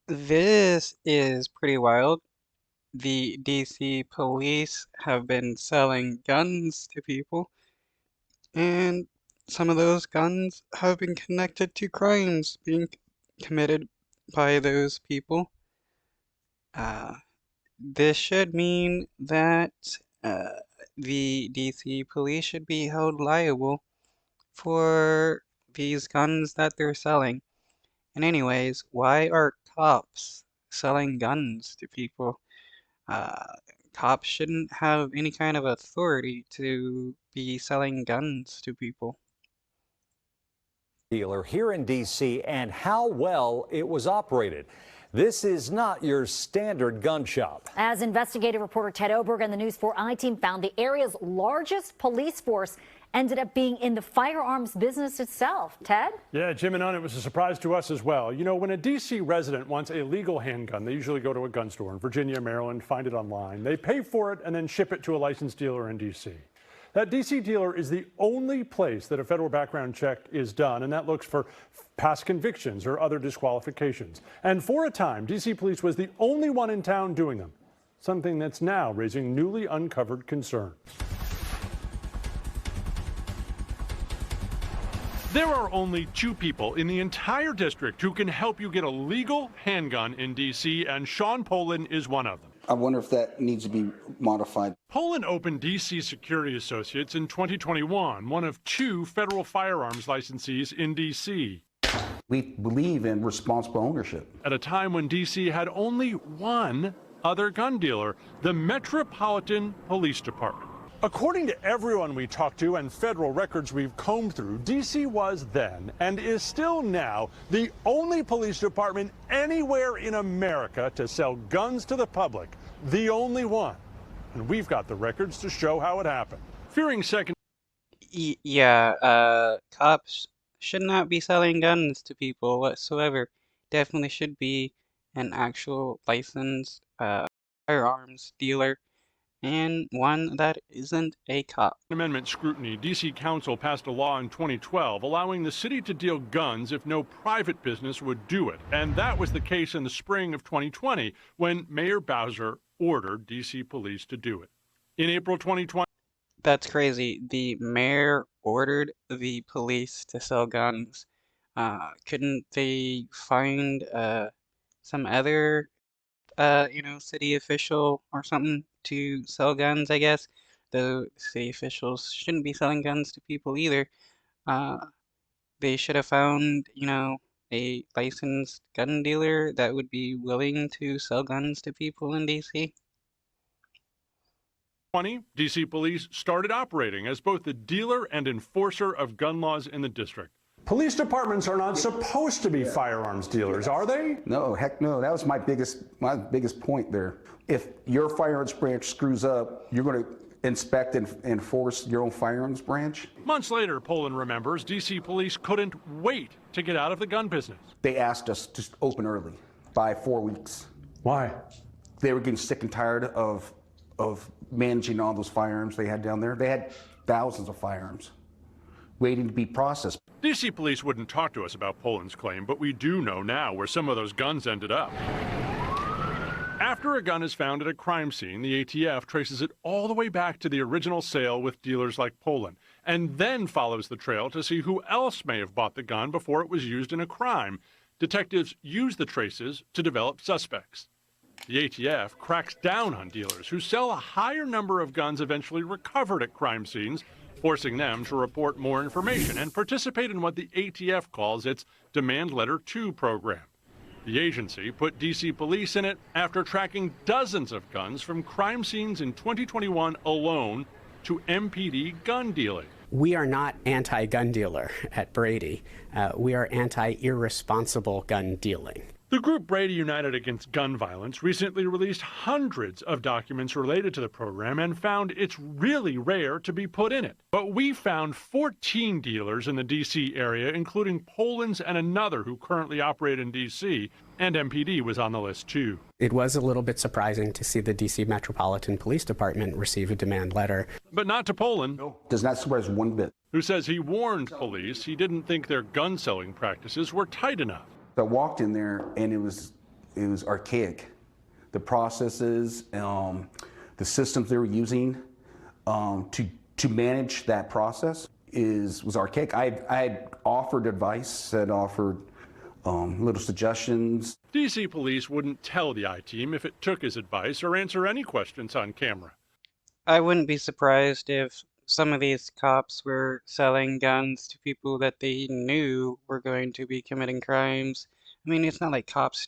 This is pretty wild. The DC police have been selling guns to people, and some of those guns have been connected to crimes being committed by those people. Uh, this should mean that uh, the DC police should be held liable for these guns that they're selling. And anyways, why are cops selling guns to people? Uh, Cops shouldn't have any kind of authority to be selling guns to people. Dealer here in D.C. and how well it was operated. This is not your standard gun shop. As investigative reporter Ted Oberg and the News 4 I-team found, the area's largest police force ended up being in the firearms business itself. Ted? Yeah, Jim and Ann, it was a surprise to us as well. You know, when a D.C. resident wants a legal handgun, they usually go to a gun store in Virginia, Maryland, find it online. They pay for it and then ship it to a licensed dealer in D.C. That D.C. dealer is the only place that a federal background check is done, and that looks for past convictions or other disqualifications. And for a time, D.C. police was the only one in town doing them, something that's now raising newly uncovered concern. There are only 2 people in the entire district who can help you get a legal handgun in D.C., and Sean Poland is one of them. I wonder if that needs to be modified. Poland opened D.C. Security Associates in 2021, one of 2 federal firearms licensees in D.C. We believe in responsible ownership. At a time when D.C. had only one other gun dealer, the Metropolitan Police Department. According to everyone we talked to and federal records we've combed through, D.C. was then and is still now the only police department anywhere in America to sell guns to the public. The only one. And we've got the records to show how it happened. Fearing second. Cops should not be selling guns to people whatsoever. Definitely should be an actual licensed firearms dealer, and one that isn't a cop. Amendment scrutiny, D.C. Council passed a law in 2012 allowing the city to deal guns if no private business would do it. And that was the case in the spring of 2020 when Mayor Bowser ordered D.C. police to do it. In April 2020. That's crazy. The mayor ordered the police to sell guns. Couldn't they find some other city official or something to sell guns, I guess? The city officials shouldn't be selling guns to people either. Uh, they should have found, a licensed gun dealer that would be willing to sell guns to people in DC. D.C. police started operating as both the dealer and enforcer of gun laws in the district. Police departments are not supposed to be firearms dealers, are they? No, heck no. That was my biggest point there. If your firearms branch screws up, you're going to inspect and enforce your own firearms branch? Months later, Poland remembers, D.C. police couldn't wait to get out of the gun business. They asked us to open early by 4 weeks. Why? They were getting sick and tired of managing all those firearms they had down there. They had thousands of firearms waiting to be processed. D.C. police wouldn't talk to us about Poland's claim, but we do know now where some of those guns ended up. After a gun is found at a crime scene, the ATF traces it all the way back to the original sale with dealers like Poland, and then follows the trail to see who else may have bought the gun before it was used in a crime. Detectives use the traces to develop suspects. The ATF cracks down on dealers who sell a higher number of guns eventually recovered at crime scenes, forcing them to report more information and participate in what the ATF calls its Demand Letter 2 program. The agency put D.C. police in it after tracking dozens of guns from crime scenes in 2021 alone to MPD gun dealing. We are not anti-gun dealer at Brady. We are anti-irresponsible gun dealing. The group Brady United Against Gun Violence recently released hundreds of documents related to the program and found it's really rare to be put in it. But we found 14 dealers in the D.C. area, including Poland's and another who currently operate in D.C., and MPD was on the list too. It was a little bit surprising to see the D.C. Metropolitan Police Department receive a demand letter. But not to Poland. No, does not surprise one bit. Who says he warned police he didn't think their gun selling practices were tight enough. I walked in there and it was it was archaic. The processes, the systems they were using to manage that process was archaic. I had offered advice, had offered little suggestions. DC police wouldn't tell the I-team if it took his advice or answer any questions on camera. I wouldn't be surprised if some of these cops were selling guns to people that they knew were going to be committing crimes. I mean, it's not like cops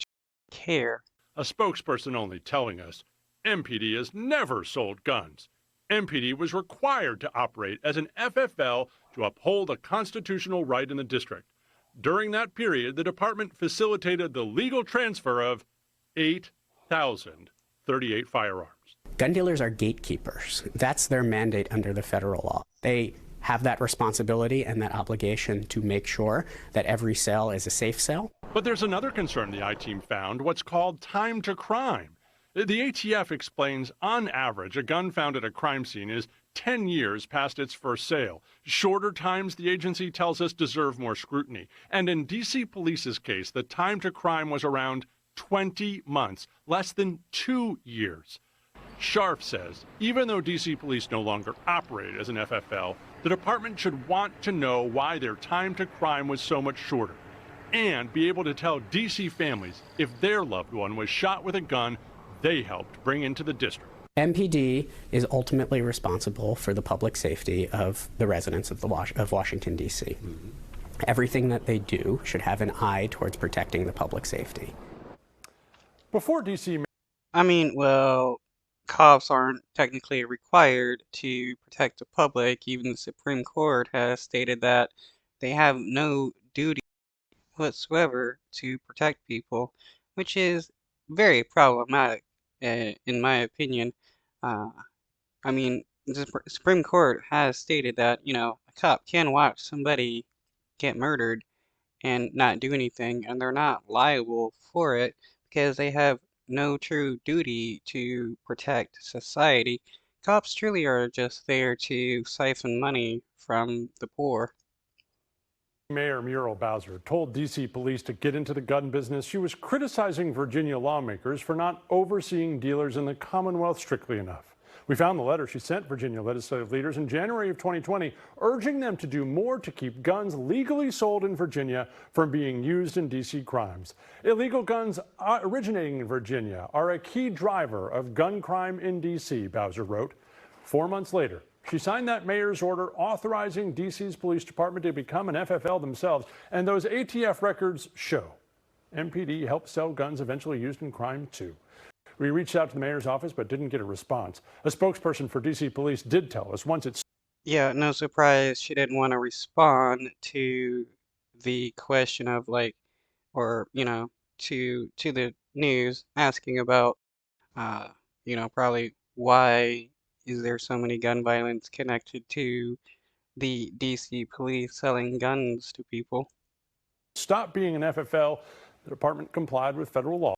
care. A spokesperson only telling us MPD has never sold guns. MPD was required to operate as an FFL to uphold a constitutional right in the district. During that period, the department facilitated the legal transfer of 8,038 firearms. Gun dealers are gatekeepers. That's their mandate under the federal law. They have that responsibility and that obligation to make sure that every sale is a safe sale. But there's another concern the I-team found, what's called time to crime. The ATF explains, on average, a gun found at a crime scene is 10 years past its first sale. Shorter times, the agency tells us, deserve more scrutiny. And in DC Police's case, the time to crime was around 20 months, less than 2 years. Scharf says, even though DC Police no longer operate as an FFL, the department should want to know why their time to crime was so much shorter, and be able to tell DC families if their loved one was shot with a gun they helped bring into the district. MPD is ultimately responsible for the public safety of the residents of Washington, D.C. Everything that they do should have an eye towards protecting the public safety. Before DC... I mean, well, cops aren't technically required to protect the public. Even the Supreme Court has stated that they have no duty whatsoever to protect people, which is very problematic, in my opinion. I mean, the Supreme Court has stated that, a cop can watch somebody get murdered and not do anything, and they're not liable for it because they have no true duty to protect society. Cops truly are just there to siphon money from the poor. Mayor Muriel Bowser told DC Police to get into the gun business. She was criticizing Virginia lawmakers for not overseeing dealers in the Commonwealth strictly enough. We found the letter she sent Virginia legislative leaders in January of 2020, urging them to do more to keep guns legally sold in Virginia from being used in DC crimes. Illegal guns originating in Virginia are a key driver of gun crime in DC, Bowser wrote. 4 months later, she signed that mayor's order authorizing DC's police department to become an FFL themselves, and those ATF records show MPD helped sell guns eventually used in crime too. We reached out to the mayor's office but didn't get a response. A spokesperson for DC Police did tell us once it's... Yeah, no surprise she didn't want to respond to the question of or to the news asking about probably why is there so many gun violence connected to the DC police selling guns to people. Stop being an FFL. The department complied with federal law.